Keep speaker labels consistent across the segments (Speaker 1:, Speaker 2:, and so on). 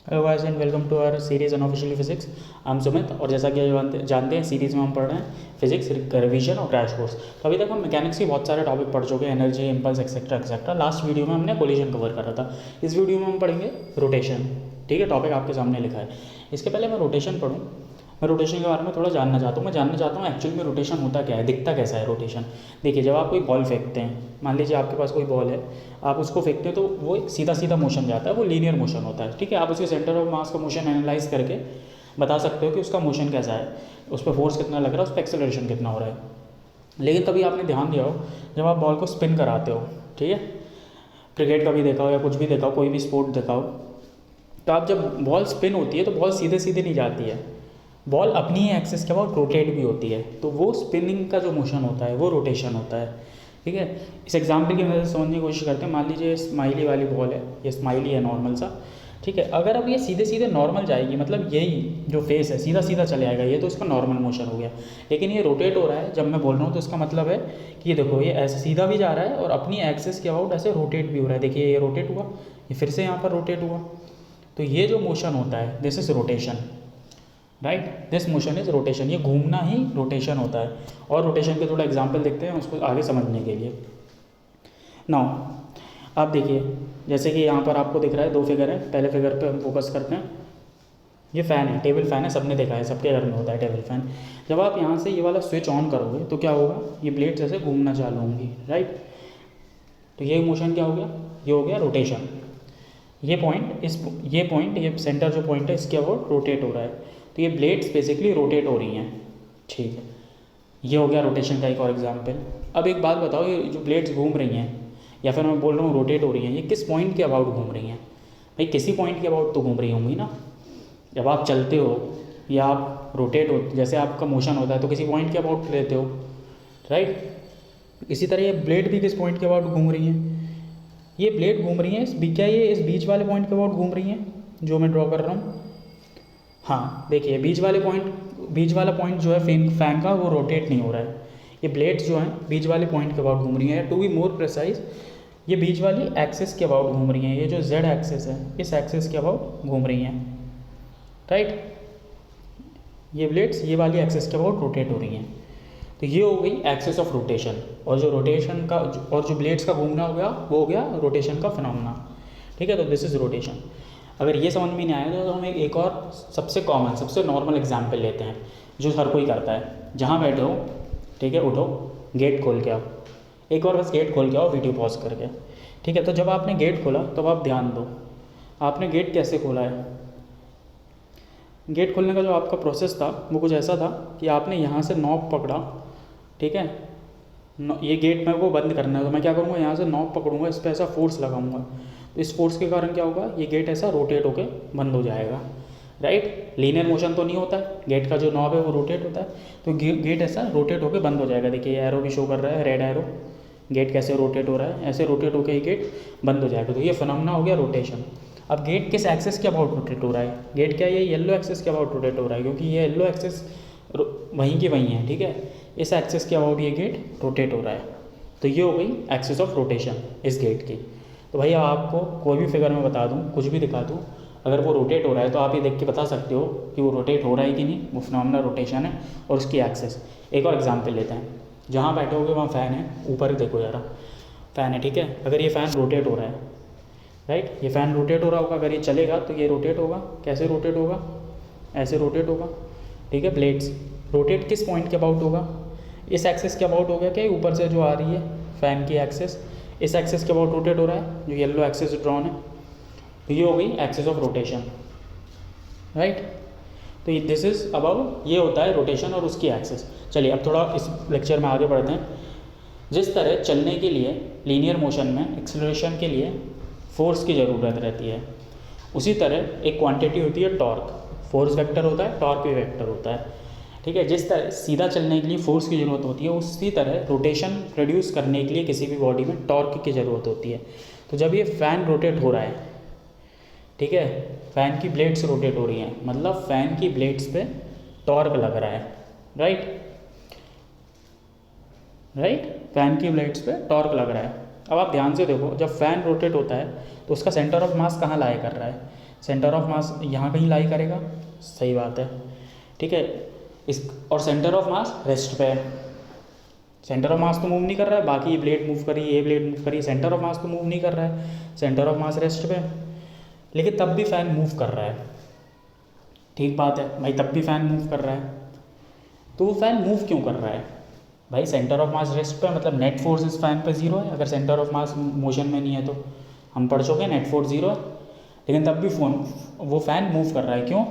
Speaker 1: Hello guys and welcome to our series on official physics. I am Sumit और जैसा कि जानते हैं सीरीज़ में हम पढ़ रहे हैं फिजिक्स रिवीजन और क्रैश कोर्स। तो अभी तक हम मैकेनिक्स की बहुत सारे टॉपिक पढ़ चुके हैं, energy, impulse, etcetera etcetera. Last video में हमने कोलिजन कवर करा था। इस वीडियो में हम पढ़ेंगे रोटेशन। ठीक है, टॉपिक आपके सामने लिखा है। इसके पहले मैं रोटेशन पढ़ूँ, मैं रोटेशन के बारे में थोड़ा जानना चाहता हूँ। मैं जानना चाहता हूँ एक्चुअल में रोटेशन होता क्या है, दिखता कैसा है रोटेशन। देखिए, जब आप कोई बॉल फेंकते हैं, मान लीजिए आपके पास कोई बॉल है, आप उसको फेंकते हैं तो वो एक सीधा सीधा मोशन जाता है, वो लीनियर मोशन होता है। ठीक है, आप उसके सेंटर ऑफ मास का मोशन एनालाइज करके बता सकते हो कि उसका मोशन कैसा है, उस पर फोर्स कितना लग रहा है, उस पर एक्सेलरेशन कितना हो रहा है। लेकिन कभी आपने ध्यान दिया हो, जब आप बॉल को स्पिन कराते हो, ठीक है, क्रिकेट का भी देखा हो या कुछ भी देखा हो, कोई भी स्पोर्ट देखा हो, तो आप जब बॉल स्पिन होती है तो बॉल सीधे सीधे नहीं जाती है, बॉल अपनी ही एक्सिस के बाद रोटेट भी होती है। तो वो स्पिनिंग का जो मोशन होता है वो रोटेशन होता है। ठीक है, इस एग्जाम्पल की मदद से समझने की कोशिश करते हैं। मान लीजिए स्माइली वाली बॉल है, ये स्माइली है नॉर्मल सा। ठीक है, अगर अब ये सीधे सीधे नॉर्मल जाएगी, मतलब यही जो फेस है सीधा सीधा चले आएगा, ये तो इसका नॉर्मल मोशन हो गया। लेकिन ये रोटेट हो रहा है जब मैं बोल रहा हूँ, तो इसका मतलब है कि ये देखो, ये ऐसे सीधा भी जा रहा है और अपनी एक्सिस के अबाउट ऐसे रोटेट भी हो रहा है। देखिए, ये रोटेट हुआ, ये फिर से यहाँ पर रोटेट हुआ। तो ये जो मोशन होता है, this is rotation, right. This motion is rotation. ये घूमना ही रोटेशन होता है। और रोटेशन के थोड़ा एग्जाम्पल देखते हैं उसको आगे समझने के लिए। नाउ आप देखिए, जैसे कि यहाँ पर आपको दिख रहा है दो फिगर है। पहले फिगर पे हम फोकस करते हैं। ये फ़ैन है, टेबल फ़ैन है, सबने देखा है, सबके घर में होता है टेबल फ़ैन। जब आप यहाँ से ये वाला स्विच ऑन करोगे तो क्या होगा, ये ब्लेड्स ऐसे घूमना चालू होंगी, राइट। तो ये मोशन क्या हो गया, ये हो गया रोटेशन। ये पॉइंट, ये सेंटर जो पॉइंट है इसके अबाउट रोटेट हो रहा है। तो ये ब्लेड्स बेसिकली रोटेट हो रही हैं। ठीक है, ये हो गया रोटेशन का एक और एग्जांपल। अब एक बात बताओ, ये जो ब्लेड्स घूम रही हैं, या फिर मैं बोल रहा हूँ रोटेट हो रही हैं, ये किस पॉइंट के अबाउट घूम रही हैं? भाई किसी पॉइंट के अबाउट तो घूम रही होंगी ना। जब आप चलते हो या आप रोटेट हो, जैसे आपका मोशन होता है तो किसी पॉइंट के अबाउट लेते हो, राइट। इसी तरह ये ब्लेड भी किस पॉइंट के अबाउट घूम रही हैं? ये ब्लेड घूम रही हैं, क्या ये इस बीच वाले पॉइंट के अबाउट घूम रही हैं जो मैं ड्रॉ कर रहा हूँ? हाँ, देखिए बीच वाला पॉइंट जो है फैन का, वो रोटेट नहीं हो रहा है। ये ब्लेड्स जो हैं बीच वाले पॉइंट के अबाउट घूम रही हैं। टू बी मोर प्रिसाइज, ये बीच वाली एक्सिस के अबाउट घूम रही हैं। ये जो जेड एक्सिस है, इस एक्सिस के अबाउट घूम रही हैं, राइट। ये ब्लेड्स ये वाली एक्सिस के अबाउट रोटेट हो रही हैं। तो ये हो गई एक्सिस ऑफ रोटेशन। और जो रोटेशन का और जो ब्लेड्स का घूमना हो गया, वो हो गया रोटेशन का फिनोमेना। ठीक है, तो दिस इज रोटेशन। अगर ये समझ में नहीं आया तो हम एक और सबसे कॉमन, सबसे नॉर्मल एग्जाम्पल लेते हैं जो हर कोई करता है। जहाँ बैठे हो, ठीक है, उठो, गेट खोल के आओ। एक बार बस गेट खोल के आओ वीडियो पॉज करके। ठीक है, तो जब आपने गेट खोला तब आप ध्यान दो, आपने गेट कैसे खोला है। गेट खोलने का जो आपका प्रोसेस था वो कुछ ऐसा था कि आपने यहाँ से नॉब पकड़ा, ठीक है, ये गेट मेरे को बंद करना है, तो मैं क्या करूँगा, यहाँ से नॉब पकड़ूंगा, इस पर ऐसा फोर्स लगाऊंगा। तो इस फोर्स के कारण क्या होगा, ये गेट ऐसा रोटेट होकर बंद हो जाएगा, राइट। लीनियर मोशन तो नहीं होता है, गेट का जो नॉब है वो रोटेट होता है, तो गेट ऐसा रोटेट होकर बंद हो जाएगा। देखिए एरो भी शो कर रहा है, रेड एरो। गेट कैसे रोटेट हो रहा है, ऐसे रोटेट होकर ये गेट बंद हो जाएगा। तो ये फिनोमेना हो गया रोटेशन। अब गेट किस एक्सिस के अबाउट रोटेट हो रहा है? गेट क्या है, ये येलो एक्सिस के अबाउट रोटेट हो रहा है, क्योंकि ये येलो एक्सिस वहीं की वहीं है। ठीक है, इस एक्सिस के अबाउट ये गेट रोटेट हो रहा है। तो ये हो गई एक्सिस ऑफ रोटेशन इस गेट की। तो भैया आपको कोई भी फिगर में बता दूँ, कुछ भी दिखा दूँ, अगर वो रोटेट हो रहा है तो आप ये देख के बता सकते हो कि वो रोटेट हो रहा है कि नहीं। वो फिनोमेना रोटेशन है और उसकी एक्सिस। एक और एग्जांपल लेते हैं। जहाँ बैठे होगे वहाँ फ़ैन है, ऊपर देखो ज़रा, फ़ैन है, ठीक है। अगर ये फ़ैन रोटेट हो रहा है, राइट, ये फ़ैन रोटेट हो रहा होगा, अगर ये चलेगा तो ये रोटेट होगा। कैसे रोटेट होगा, ऐसे रोटेट होगा, ठीक है। ब्लेड्स रोटेट किस पॉइंट के अबाउट होगा, इस एक्सिस के अबाउट हो गया क्या, ऊपर से जो आ रही है फ़ैन की एक्सिस, इस एक्सिस के अबाउट रोटेट हो रहा है, जो येलो एक्सिस ड्रॉन है। तो ये हो गई एक्सिस ऑफ रोटेशन, राइट। तो दिस इज अबाउट, ये होता है रोटेशन और उसकी एक्सिस। चलिए अब थोड़ा इस लेक्चर में आगे बढ़ते हैं। जिस तरह चलने के लिए लीनियर मोशन में एक्सेलरेशन के लिए फोर्स की ज़रूरत रहती है, उसी तरह एक क्वांटिटी होती है टॉर्क। फोर्स वेक्टर होता है, टॉर्क भी वेक्टर होता है, ठीक है। जिस तरह सीधा चलने के लिए फोर्स की ज़रूरत होती है, उसी तरह रोटेशन प्रोड्यूस करने के लिए किसी भी बॉडी में टॉर्क की ज़रूरत होती है। तो जब ये फ़ैन रोटेट हो रहा है, ठीक है, फ़ैन की ब्लेड्स रोटेट हो रही हैं, मतलब फ़ैन की ब्लेड्स पे टॉर्क लग रहा है, राइट, फ़ैन की ब्लेड्स पे टॉर्क लग रहा है। अब आप ध्यान से देखो, जब फ़ैन रोटेट होता है तो उसका सेंटर ऑफ मास कहाँ लाया कर रहा है? सेंटर ऑफ मास यहाँ कहीं लाई करेगा, सही बात है, ठीक है। इस और सेंटर ऑफ मास रेस्ट पे है, सेंटर ऑफ मास तो मूव नहीं कर रहा है, बाकी ये प्लेट मूव करी, ये प्लेट मूव करी, सेंटर ऑफ मास तो मूव नहीं कर रहा है, सेंटर ऑफ मास रेस्ट पे, लेकिन तब भी फ़ैन मूव कर रहा है। ठीक बात है भाई, तब भी फ़ैन मूव कर रहा है, तो वो फ़ैन मूव क्यों कर रहा है भाई? सेंटर ऑफ मास रेस्ट पे, मतलब नेट फोर्स इस फैन पे ज़ीरो है, अगर सेंटर ऑफ मास मोशन में नहीं है तो हम पढ़ चुके हैं नेट फोर्स ज़ीरो है, लेकिन तब भी वो फ़ैन मूव कर रहा है, क्यों?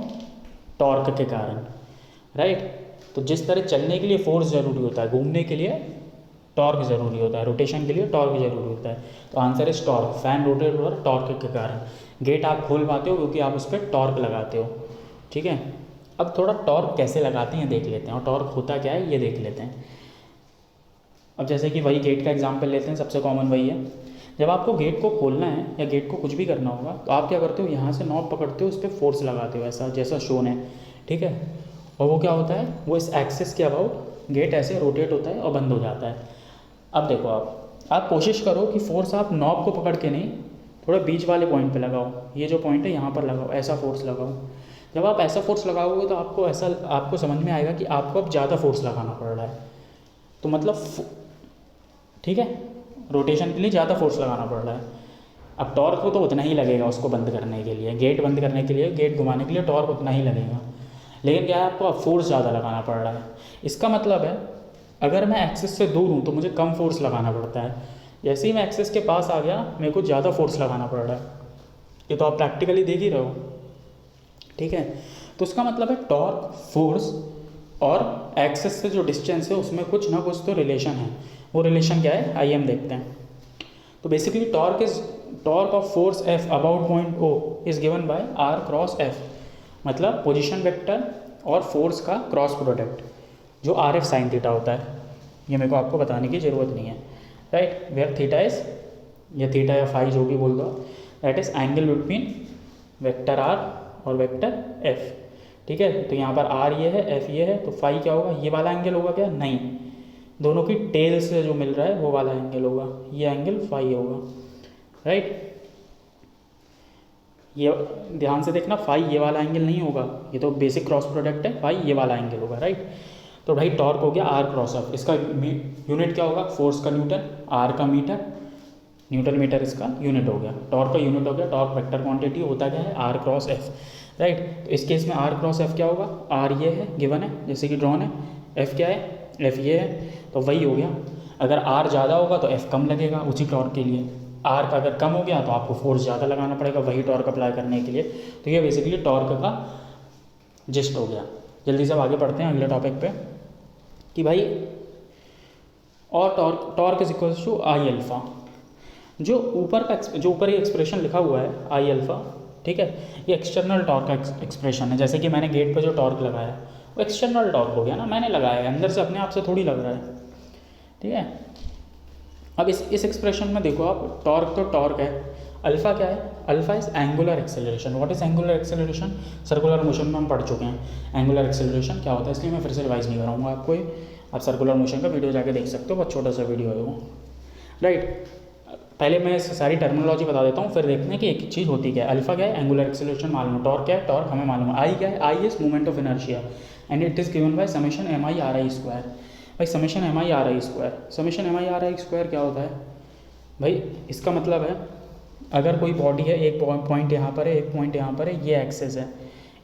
Speaker 1: टॉर्क के कारण, राइट। तो जिस तरह चलने के लिए फोर्स ज़रूरी होता है, घूमने के लिए टॉर्क ज़रूरी होता है, रोटेशन के लिए टॉर्क ज़रूरी होता है, तो answer is torque. Fan rotate हो रहा है टॉर्क के कारण। गेट आप खोल पाते हो क्योंकि आप उस पर टॉर्क लगाते हो, ठीक है। अब थोड़ा टॉर्क कैसे लगाते हैं देख लेते हैं, और टॉर्क होता क्या है ये देख लेते हैं। अब जैसे कि वही गेट का एग्जांपल लेते हैं, सबसे कॉमन वही है। जब आपको गेट को खोलना है या गेट को कुछ भी करना होगा तो आप क्या करते हो, यहाँ से नॉब पकड़ते हो, उस पर फोर्स लगाते हो, ऐसा जैसा शोन है, ठीक है। और वो क्या होता है, वो इस एक्सिस के अबाउट गेट ऐसे रोटेट होता है और बंद हो जाता है। अब देखो आप कोशिश करो कि फोर्स आप नॉब को पकड़ के नहीं, थोड़ा बीच वाले पॉइंट पे लगाओ, ये जो पॉइंट है यहाँ पर लगाओ, ऐसा फोर्स लगाओ। जब आप ऐसा फोर्स लगाओगे तो आपको समझ में आएगा कि आपको अब ज़्यादा फोर्स लगाना पड़ रहा है, तो मतलब ठीक है, रोटेशन के लिए ज़्यादा फोर्स लगाना पड़ रहा है। अब टॉर्क को तो उतना ही लगेगा उसको बंद करने के लिए, गेट बंद करने के लिए, गेट घुमाने के लिए टॉर्क उतना ही लगेगा, लेकिन क्या है, आपको अब फोर्स ज़्यादा लगाना पड़ रहा है। इसका मतलब है अगर मैं एक्सिस से दूर हूँ तो मुझे कम फोर्स लगाना पड़ता है, जैसे ही मैं एक्सिस के पास आ गया मेरे को ज़्यादा फोर्स लगाना पड़ रहा है। ये तो आप प्रैक्टिकली देख ही रहे हो, ठीक है। तो उसका मतलब है टॉर्क, फोर्स और एक्सिस से जो डिस्टेंस है उसमें कुछ ना कुछ तो रिलेशन है। वो रिलेशन क्या है, आइए हम देखते हैं। तो basically torque of force F about point O is given by R cross F, मतलब पोजीशन वेक्टर और फोर्स का क्रॉस प्रोडक्ट जो आर एफ साइन थीटा होता है। ये मेरे को आपको बताने की ज़रूरत नहीं है, राइट। वेयर थीटा इज, या थीटा या फाई जो भी बोल दो, that is angle between vector R और वेक्टर एफ, ठीक है। तो यहाँ पर आर ये है, एफ ये है, तो फाई क्या होगा, ये वाला एंगल होगा क्या? नहीं, दोनों की टेल से जो मिल रहा है वो वाला एंगल होगा, ये एंगल फाई होगा, राइट। ये ध्यान से देखना, फाई ये वाला एंगल नहीं होगा, ये तो बेसिक क्रॉस प्रोडक्ट है, फाई ये वाला एंगल होगा, राइट। तो भाई टॉर्क हो गया आर क्रॉस एफ, इसका यूनिट क्या होगा, फोर्स का न्यूटन, आर का मीटर, न्यूटन मीटर इसका यूनिट हो गया, टॉर्क का यूनिट हो गया। टॉर्क वेक्टर क्वांटिटी होता क्या है, आर क्रॉस एफ, राइट। तो इस केस में आर क्रॉस एफ क्या होगा, आर ये है गिवन है जैसे कि ड्रॉन है, एफ क्या है, एफ ये है, तो वही हो गया। अगर आर ज़्यादा होगा तो एफ कम लगेगा उसी टॉर्क के लिए, आर का अगर कम हो गया तो आपको फोर्स ज़्यादा लगाना पड़ेगा वही टॉर्क अप्लाई करने के लिए। तो ये बेसिकली टॉर्क का जिस्ट हो गया। जल्दी से अब आगे पढ़ते हैं अगले टॉपिक पे कि भाई और torque is equals to I alpha. जो ऊपर ये एक्सप्रेशन लिखा हुआ है आई अल्फ़ा, ठीक है, ये एक्सटर्नल टॉर्क का एक्सप्रेशन है। जैसे कि मैंने गेट पे जो टॉर्क लगाया वो एक्सटर्नल टॉर्क हो गया ना, मैंने लगाया है, अंदर से अपने आप से थोड़ी लग रहा है, ठीक है। अब इस एक्सप्रेशन में देखो आप, टॉर्क तो टॉर्क है, अल्फ़ा क्या है, alpha is angular acceleration. What is angular acceleration, circular motion में हम पढ़ चुके हैं एंगुलर एक्सेलरेशन क्या होता है, इसलिए मैं फिर से रिवाइज नहीं कराऊंगा आपको। आप सर्कुलर मोशन का वीडियो जाके देख सकते हो, बहुत छोटा सा वीडियो है वो, राइट। पहले मैं सारी टर्मिनोलॉजी बता देता हूँ, फिर देखते हैं कि एक चीज़ होती क्या है। अल्फ़ा क्या है, एंगुलर एक्सेलरेशन मालूम है, टॉर्क क्या है, टॉर्क हमें मालूम है, आई क्या है, I is movement of inertia and it is given by summation M I R I square. भाई summation M I R I square, summation M I R I square क्या होता है भाई, इसका मतलब है अगर कोई बॉडी है, एक पॉइंट यहाँ पर है, एक पॉइंट यहाँ पर है, ये एक्सेस है,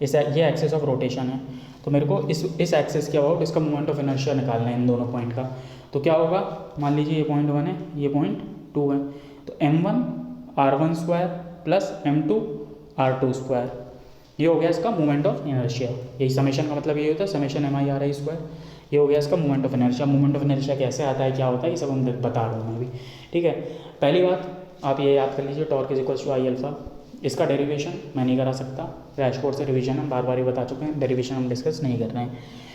Speaker 1: ये एक्सेस ऑफ रोटेशन है, तो मेरे को इस एक्सेस के अबाउट इसका मोमेंट ऑफ इनर्शिया निकालना है इन दोनों पॉइंट का। तो क्या होगा, मान लीजिए ये पॉइंट 1 है, ये पॉइंट 2 है, तो m1 r1 square plus m2 r2 square, ये हो गया इसका मोमेंट ऑफ इनर्शिया। यही समेशन का मतलब ये होता है, summation M I R I square, ये हो गया इसका moment of inertia. Moment of inertia कैसे आता है, क्या होता है, ये सब हम बता रहा हूँ मैं अभी, ठीक है। पहली बात आप ये याद कर लीजिए, torque is equals to I alpha. इसका डेरिवेशन मैं नहीं करा सकता, क्रैश कोर्स से रिवीजन हम बार बार ही बता चुके हैं, डेरिवेशन हम डिस्कस नहीं कर रहे हैं।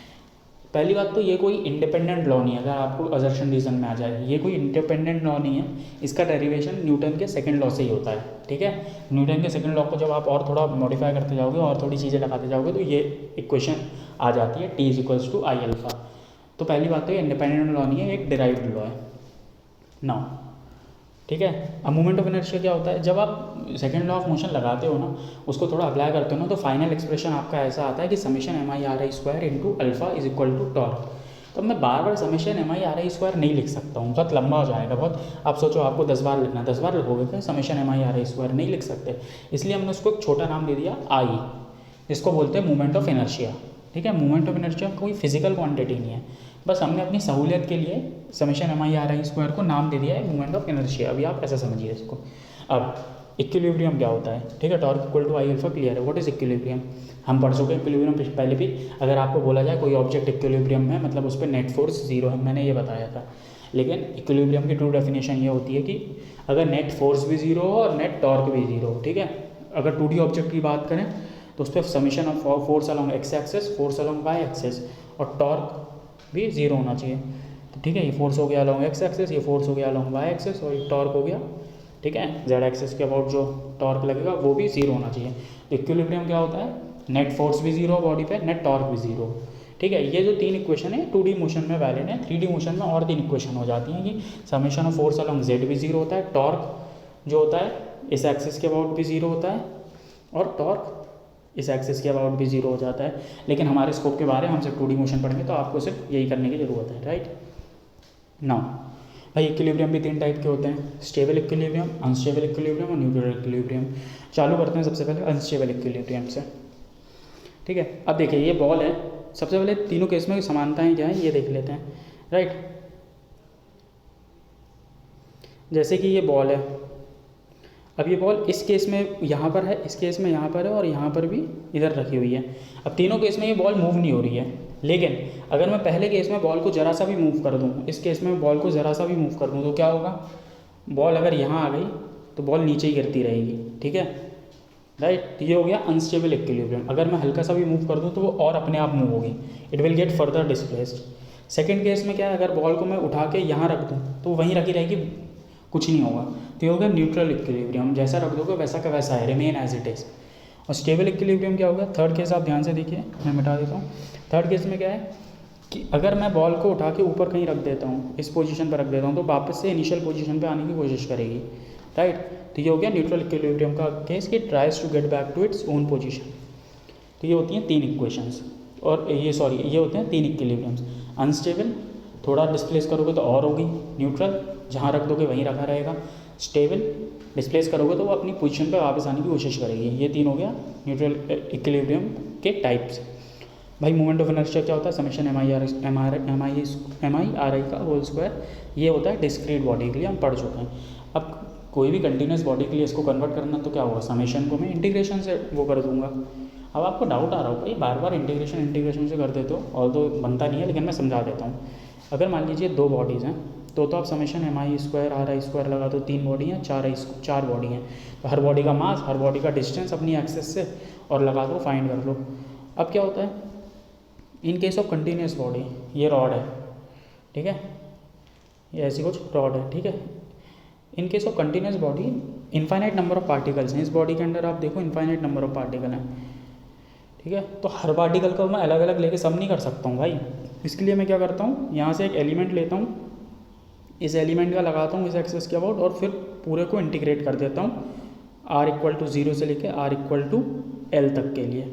Speaker 1: पहली बात तो ये कोई इंडिपेंडेंट लॉ नहीं है, अगर आपको अजर्शन रीजन में आ जाए, ये कोई इंडिपेंडेंट लॉ नहीं है, इसका डेरिवेशन न्यूटन के सेकंड लॉ से ही होता है, ठीक है। न्यूटन के सेकंड लॉ को जब आप और थोड़ा मॉडिफाई करते जाओगे और थोड़ी चीज़ें लगाते जाओगे तो ये इक्वेशन आ जाती है, T is equals to I alpha. तो पहली बात तो ये इंडिपेंडेंट लॉ नहीं है, एक डिराइव्ड लॉ है ना, ठीक है। अब मोमेंट ऑफ इनर्शिया क्या होता है, जब आप सेकेंड लॉ ऑफ मोशन लगाते हो ना, उसको थोड़ा अप्लाई करते हो ना, तो फाइनल एक्सप्रेशन आपका ऐसा आता है कि summation M I R I square into alpha is equal to torque. तो मैं बार बार summation M I R I square नहीं लिख सकता हूँ, बहुत लंबा हो जाएगा बहुत। आप सोचो आपको 10 बार लिखना है, 10 बार लिखोगे क्या summation M I R I square, नहीं लिख सकते। इसलिए हमने उसको एक छोटा नाम दे दिया आई, जिसको बोलते हैं मोमेंट ऑफ इनर्शिया। ठीक है, मोमेंट ऑफ इनर्शिया कोई फिजिकल क्वांटिटी नहीं है, बस हमने अपनी सहूलियत के लिए summation M I R I square को नाम दे दिया है मोमेंट ऑफ इनर्शिया। अभी आप ऐसा समझिए इसको। अब इक्विलिब्रियम क्या होता है, ठीक है, torque equal to I alpha, clear है। व्हाट इज इक्विलिब्रियम, हम पढ़ चुके हैं इक्विलिब्रियम पहले भी। अगर आपको बोला जाए कोई ऑब्जेक्ट इक्विलिब्रियम में, मतलब उस पर नेट फोर्स जीरो है, मैंने ये बताया था। लेकिन इक्विलिब्रियम की ट्रू डेफिनेशन ये होती है कि अगर नेट फोर्स भी जीरो हो और नेट टॉर्क भी जीरो हो, ठीक है। अगर 2D ऑब्जेक्ट की बात करें तो उस पर summation of force along X axis, force along Y axis और टॉर्क भी जीरो होना चाहिए। तो ठीक है, ये फोर्स हो गया अलॉन्ग एक्स एक्सेस, ये फोर्स हो गया अलॉन्ग वाई एक्सेस और ये टॉर्क हो गया, ठीक है, जेड एक्सेस के अबाउट जो टॉर्क लगेगा वो भी जीरो होना चाहिए। तो इक्विलिब्रियम क्या होता है, नेट फोर्स भी जीरो बॉडी पे, नेट टॉर्क भी जीरो। ठीक है, ये जो 3 इक्वेशन है 2D मोशन में वैलिड है। 3D मोशन में और 3 इक्वेशन हो जाती हैं कि summation of force along Z भी जीरो होता है, टॉर्क जो होता है इस एक्सिस के अबाउट भी जीरो होता है और टॉर्क इस एक्सिस के अबाउट भी जीरो हो जाता है। लेकिन हमारे स्कोप के बारे में हम सिर्फ 2D मोशन पढ़ेंगे, तो आपको सिर्फ यही करने की ज़रूरत है, राइट। नाउ भाई इक्विलिब्रियम भी 3 टाइप के होते हैं, स्टेबल इक्विलिब्रियम, अनस्टेबल इक्विलिब्रियम और न्यूट्रल इक्विलिब्रियम। चालू करते हैं सबसे पहले अनस्टेबल इक्विलिब्रियम से। ठीक है, अब देखिए ये बॉल है, सबसे पहले तीनों केस में समानताएं क्या है ये देख लेते हैं, राइट। जैसे कि ये बॉल है, अब ये बॉल इस केस में यहाँ पर है, इस केस में यहाँ पर है और यहाँ पर भी इधर रखी हुई है। अब तीनों केस में ये बॉल मूव नहीं हो रही है, लेकिन अगर मैं पहले केस में बॉल को ज़रा सा भी मूव कर दूँ, इस केस में बॉल को ज़रा सा भी मूव कर दूँ तो क्या होगा, बॉल अगर यहाँ आ गई तो बॉल नीचे ही गिरती रहेगी, ठीक है, राइट। ये हो गया अनस्टेबल इक्विलिब्रियम। अगर मैं हल्का सा भी मूव कर दूँ तो वो और अपने आप मूव होगी, it will get further displaced. Second case में क्या है, अगर बॉल को मैं उठा के यहाँ रख दूँ तो वहीं रखी रहेगी, कुछ नहीं होगा। तो ये हो गया न्यूट्रल इक्विलिब्रियम, जैसा रख दोगे वैसा का वैसा है, रिमेन एज इट इज़। और स्टेबल इक्विलिब्रियम क्या होगा, थर्ड केस आप ध्यान से देखिए, मैं मिटा देता हूँ। थर्ड केस में क्या है कि अगर मैं बॉल को उठा के ऊपर कहीं रख देता हूँ, इस पोजीशन पर रख देता हूँ, तो वापस से इनिशियल पोजीशन पे आने की कोशिश करेगी, राइट। तो ये हो गया न्यूट्रल इक्विलिब्रियम का केस कि tries to get back to its own position. तो ये होती हैं 3 इक्वेशंस, और ये होते हैं 3 इक्विलिब्रियम्स। अनस्टेबल, थोड़ा डिस्प्लेस करोगे तो और होगी, न्यूट्रल जहाँ रख दोगे वहीं रखा रहेगा, स्टेबल डिस्प्लेस करोगे तो वो अपनी पोजीशन पर वापस आने की कोशिश करेगी। ये 3 हो गया न्यूट्रल इक्विलिब्रियम के टाइप्स। भाई मोमेंट ऑफ इनर्शिया क्या होता है, summation M I R I का होल स्क्वायर, ये होता है डिस्क्रीट बॉडी के लिए, हम पढ़ चुके हैं। अब कोई भी कंटिन्यूस बॉडी के लिए इसको कन्वर्ट करना तो क्या होगा, समेशन को मैं इंटीग्रेशन से वो कर दूंगा। अब आपको डाउट आ रहा होगा ये बार बार इंटीग्रेशन से कर देते हो, और तो बनता नहीं है, लेकिन मैं समझा देता हूँ। अगर मान लीजिए 2 बॉडीज़ हैं तो आप summation M I square R I square लगा दो, 3 बॉडी हैं, 4 बॉडी हैं, तो हर बॉडी का मास, हर बॉडी का डिस्टेंस अपनी एक्सेस से और लगा दो, फाइंड कर लो। अब क्या होता है, in case of continuous body, ये रॉड है, ठीक है, ये ऐसी कुछ रॉड है, ठीक है। In case of continuous body infinite number of particles हैं इस बॉडी के अंदर, आप देखो इनफाइनाइट नंबर ऑफ पार्टिकल हैं, ठीक है। तो हर पार्टिकल को मैं अलग अलग लेके सब नहीं कर सकता हूँ भाई, इसके लिए मैं क्या करता हूँ, यहाँ से एक एलिमेंट लेता हूँ, इस एलिमेंट का लगाता हूँ इस एक्सेस के अबाउट, और फिर पूरे को इंटीग्रेट कर देता हूँ r इक्वल टू 0 से लेके r इक्वल टू l तक के लिए,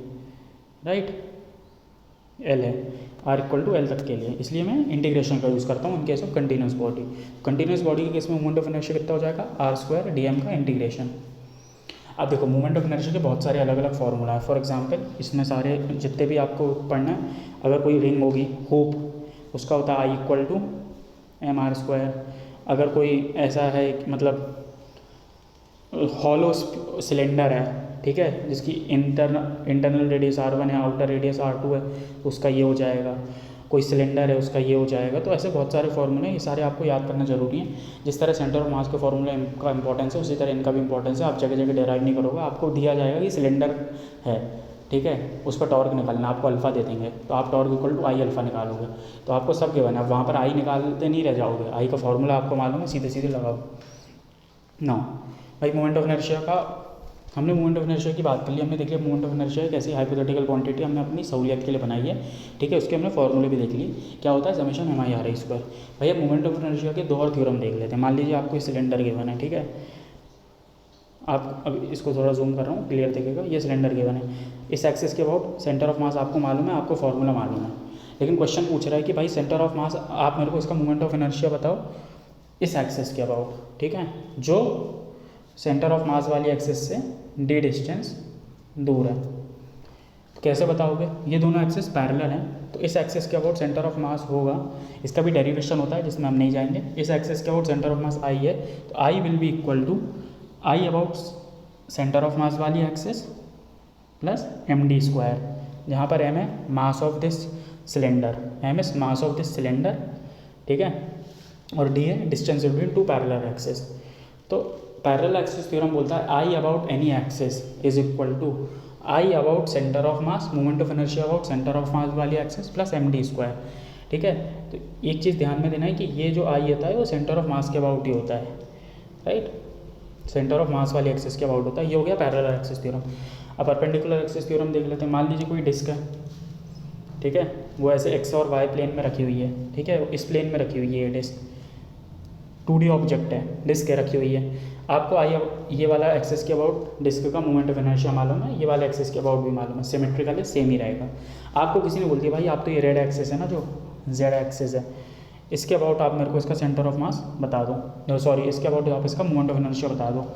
Speaker 1: राइट, l है r इक्वल टू l तक के लिए, इसलिए मैं इंटीग्रेशन का यूज़ करता हूँ in case of continuous body. Continuous body के केस में मोमेंट ऑफ इनर्शिया कितना हो जाएगा, r² dm का इंटीग्रेशन। अब देखो मोमेंट ऑफ इनर्शिया के बहुत सारे अलग अलग फार्मूला है। फॉर एग्जांपल इसमें सारे जितने भी आपको पढ़ना है, अगर कोई रिंग होगी होप, उसका होता है I इक्वल टू mr²। अगर कोई ऐसा है मतलब हॉलो सिलेंडर है, ठीक है, जिसकी इंटरनल रेडियस r1 है, आउटर रेडियस r2 है, तो उसका ये हो जाएगा। कोई सिलेंडर है उसका ये हो जाएगा। तो ऐसे बहुत सारे फार्मूले हैं, ये सारे आपको याद करना जरूरी है। जिस तरह सेंटर ऑफ मास के फार्मूले का इंपॉर्टेंस है, उसी तरह इनका भी इंपॉर्टेंस है। आप जगह जगह डेराइव नहीं करोगे, आपको दिया जाएगा कि सिलेंडर है, ठीक है, उस पर टॉर्क निकालना, आपको अल्फा दे देंगे, तो आप torque equal to I alpha निकालोगे, तो आपको सब गिवन है। अब वहाँ पर आई निकालते नहीं रह जाओगे, आई का फार्मूला आपको मालूम है, सीधे सीधे लगाओ ना। भाई मोमेंट ऑफ इनर्शिया का हमने मोमेंट ऑफ इनर्शिया की बात कर ली, हमने देखिए मोमेंट ऑफ इनर्शिया एक ऐसी हाइपोथेटिकल क्वांटिटी हमने अपनी सहूलियत के लिए बनाई है, ठीक है। उसके हमने फॉर्मूले भी देख लिए, क्या होता है समेशन MI/r स्क्वायर। भैया मोमेंट ऑफ इनर्शिया के दो और थ्योरम देख लेते हैं। मान लीजिए आपको सिलेंडर गिवन है, ठीक है। आप अब इसको थोड़ा जूम कर रहा हूँ, क्लियर दिखेगा। ये सिलेंडर गिवन है, इस एक्सिस के अबाउट सेंटर ऑफ मास आपको मालूम है, आपको फॉर्मूला मालूम है, लेकिन क्वेश्चन पूछ रहा है कि भाई सेंटर ऑफ मास आप मेरे को इसका मोमेंट ऑफ इनर्शिया बताओ इस एक्सिस के अबाउट, ठीक है, जो सेंटर ऑफ मास वाली एक्सिस से d डिस्टेंस दूर है। तो कैसे बताओगे, ये दोनों एक्सिस पैरेलल हैं, तो इस एक्सिस के अबाउट सेंटर ऑफ मास होगा, इसका भी डेरिवेशन होता है जिसमें हम नहीं जाएंगे। इस एक्सिस के about centre of mass i है, तो i will be equal to i about centre of mass वाली एक्सिस प्लस md स्क्वायर, जहाँ पर m है mass of this cylinder, m is mass of this cylinder, ठीक है, और d है distance between two parallel axis. तो parallel axis theorem बोलता है i about any axis is equal to i about centre of mass moment of inertia about centre of mass वाली axis plus md square, ठीक है। तो एक चीज़ ध्यान में देना है कि ये जो i होता है वो सेंटर ऑफ मास के अबाउट ही होता है, राइट, सेंटर ऑफ मास वाली एक्सिस के अबाउट होता है। ये हो गया पैरेलल एक्सिस थ्योरम। अब परपेंडिकुलर एक्सिस थ्योरम देख लेते हैं। मान लीजिए कोई डिस्क है, ठीक है, वो ऐसे x और y प्लेन में रखी हुई है, ठीक है, इस प्लेन में रखी हुई है, ये डिस्क 2D ऑब्जेक्ट है, डिस्क है रखी हुई है। आपको ये वाला एक्सिस के अबाउट डिस्क का मोमेंट ऑफ इनर्शिया मालूम है, ये वाला एक्सिस के अबाउट भी मालूम है, सिमेट्रिकली सेम ही रहेगा। आपको किसी ने बोल दिया भाई आप तो ये रेड एक्सिस है ना, जो z एक्सिस है, इसके अबाउट आप मेरे को इसका सेंटर ऑफ मास बता दो, सॉरी इसके अबाउट आप इसका मोमेंट ऑफ इनर्शिया बता दो।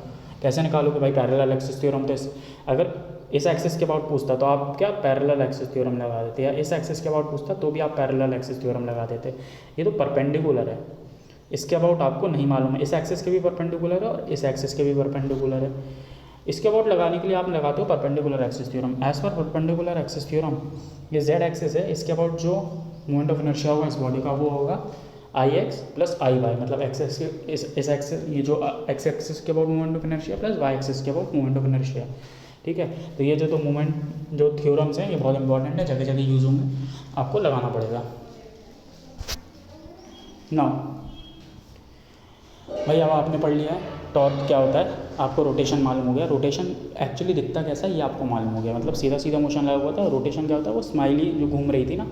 Speaker 1: कैसे निकालोगे भाई, पैरेलल एक्सिस थ्योरम। तो अगर इस एक्सिस के अबाउट पूछता तो आप क्या पैरेलल एक्सिस थ्योरम लगा देते, या इस एक्सिस के अबाउट पूछता तो भी आप पैरेलल एक्सिस थ्योरम लगा देते। ये तो परपेंडिकुलर है, इसके अबाउट आपको नहीं मालूम है, इस एक्सिस के भी परपेंडिकुलर है और इस एक्सिस के भी परपेंडिकुलर है। इसके अबाउट लगाने के लिए आप लगाते हो perpendicular axis theorem. As per perpendicular axis theorem ये z एक्सिस है, इसके अबाउट जो मोमेंट ऑफ इनर्शिया होगा इस बॉडी का वो होगा ix प्लस iy, मतलब एक्सिस के इस एक्सिस, ये जो x एक्सिस के about moment of inertia plus y axis के अबाउट मोमेंट ऑफ इनर्शिया, ठीक है। तो ये जो मोमेंट जो थ्योरम्स हैं ये बहुत इंपॉर्टेंट है, जगह जगह यूज होंगे, आपको लगाना पड़ेगा। नाउ भाई अब आपने पढ़ लिया है टॉर्क क्या होता है, आपको रोटेशन मालूम हो गया, रोटेशन एक्चुअली दिखता कैसा है ये आपको मालूम हो गया, मतलब सीधा सीधा मोशन लगा हुआ था। रोटेशन क्या होता है, वो स्माइली जो घूम रही थी ना,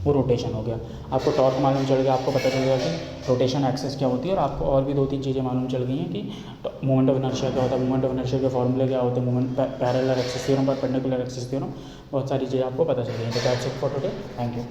Speaker 1: वो रोटेशन हो गया। आपको टॉर्क मालूम चल गया, आपको पता चल गया कि रोटेशन एक्सिस क्या होती है, और आपको और भी 2-3 चीज़ें मालूम चल गई हैं कि मोमेंट ऑफ इनर्शिया क्या होता है, मोमेंट ऑफ इनर्शिया के फॉर्मूले क्या होते हैं, moment parallel axis theorem, perpendicular axis theorem, बहुत सारी चीज़ें आपको पता चल गई हैं। तो that's it for today, thank you.